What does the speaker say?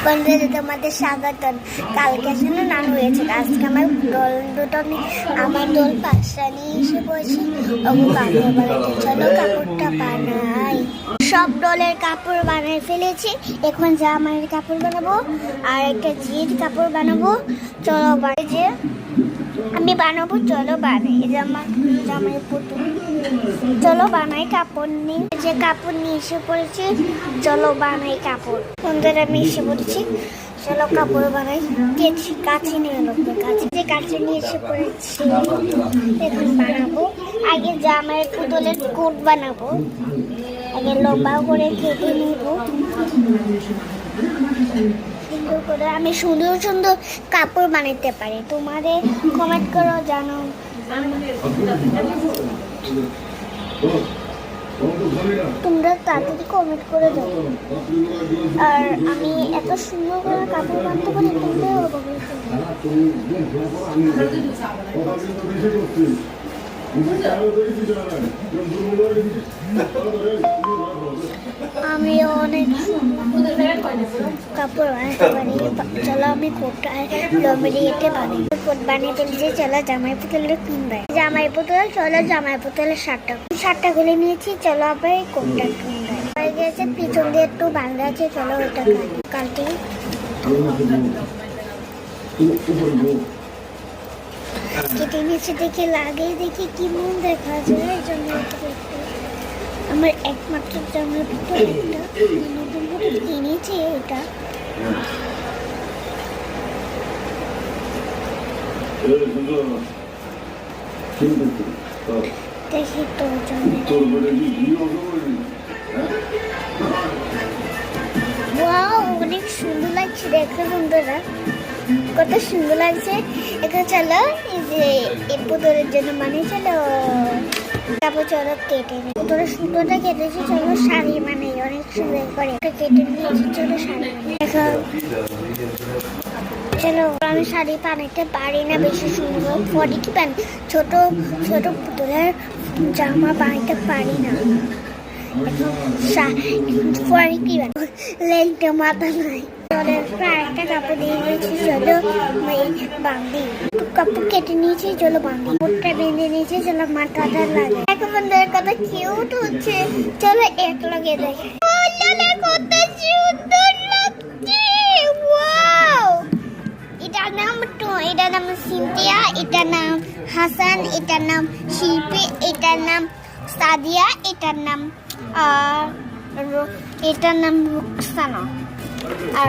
বন্ধুরা তোমাদের স্বাগতম। কালকে আসলে নান হয়েছে, আজকে আমার দোল দুটো আমার দোল পাঁচটা নিয়ে এসে বলছি ওগো কাপড় বানাতে চলো কাপড়টা বানাই। সব দলের কাপড় বানিয়ে ফেলেছি, এখন জামাইয়ের কাপড় বানাবো আর একটা জির কাপড় বানাবো। চলো যে আমি বানাবো, চলো বানাই জামাইয়ের পুতুল। চলো বানাই কাপড় নিয়ে, যে কাপড় নিয়ে এসে পড়েছি, চলো বানাই কাপড়। বন্ধুরা আমি এসে পড়েছি, চলো কাপড় বানাই। কাছে নিয়ে লোকদের কাছে যে কাছে নিয়ে এসে পড়েছি, এখন বানাবো। আগে জামাইয়ের পুতুলের কোট বানাবো, আগে লম্বা করে কেটে নেব সুন্দর করে। আমি সুন্দর সুন্দর কাপড় বানাতে পারি, তোমাদের কমেন্ট করো জানো। তোমরা তাড়াতাড়ি কমেন্ট করে দাও। আর আমি এত সুন্দর করে কাপড় বানাতে পারি, তোমরাও আমি অনেক কাপড় বানাতে পারি। চলো আমি কোটটা লম্বিয়ে বানাই। কোট বানিয়ে ফেলেছি, চলো জামাই পুতুলের কিনবে। জামাই পুতুল, চলো জামাই পুতুলের শার্টটা খুলে নিয়েছি, চলো আবার এই কোটটা কিনবে। হয়ে গেছে, পিছন দিয়ে একটু বাঁধা আছে, চলো ওটা কাটি। কেটে নিচে দেখে লাগে, দেখি কি মন দেখা যায়। এই জন্য আমার একমাত্র জামাই পুতুল একটা নতুন পুতুল কিনেছি, এটা দেখি তো অনেক সুন্দর লাগছে, দেখো বন্ধুরা কত সুন্দর লাগছে। এখন চলো এই যে এই পুতুলের জন্য মানে চলো তারপর চলো কেটে নিই। পুতুলের সুতোটা কেটেছি, চলো শাড়ি মানে অনেক সুন্দর করে কেটে নিয়েছি, চলো শাড়ি দেখো। চলো আমি শাড়ি বানাতে পারি না বেশি সুন্দর, ফটিকি প্যান্ট ছোট ছোট পুতুলের জামা বানাতে পারি না। ফটিকি লেংটা মাথা নাই। একটা কাপড় দিয়ে দিয়েছি, চলো বাঁধি। কাপড় কেটে নিয়েছি, চলো বাঁধি। কাপড়টা বেঁধে নিয়েছি, চলো মাথাটা লাগে। এক বন্ধুর কথা কিউট হচ্ছে, চলো এক লগে দেখে কত সুন্দর লাগছে। এটার নাম সিনথিয়া, এটার নাম হাসান, এটার নাম শিল্পী, এটার নাম সাদিয়া, এটার নাম রুকসানা। আর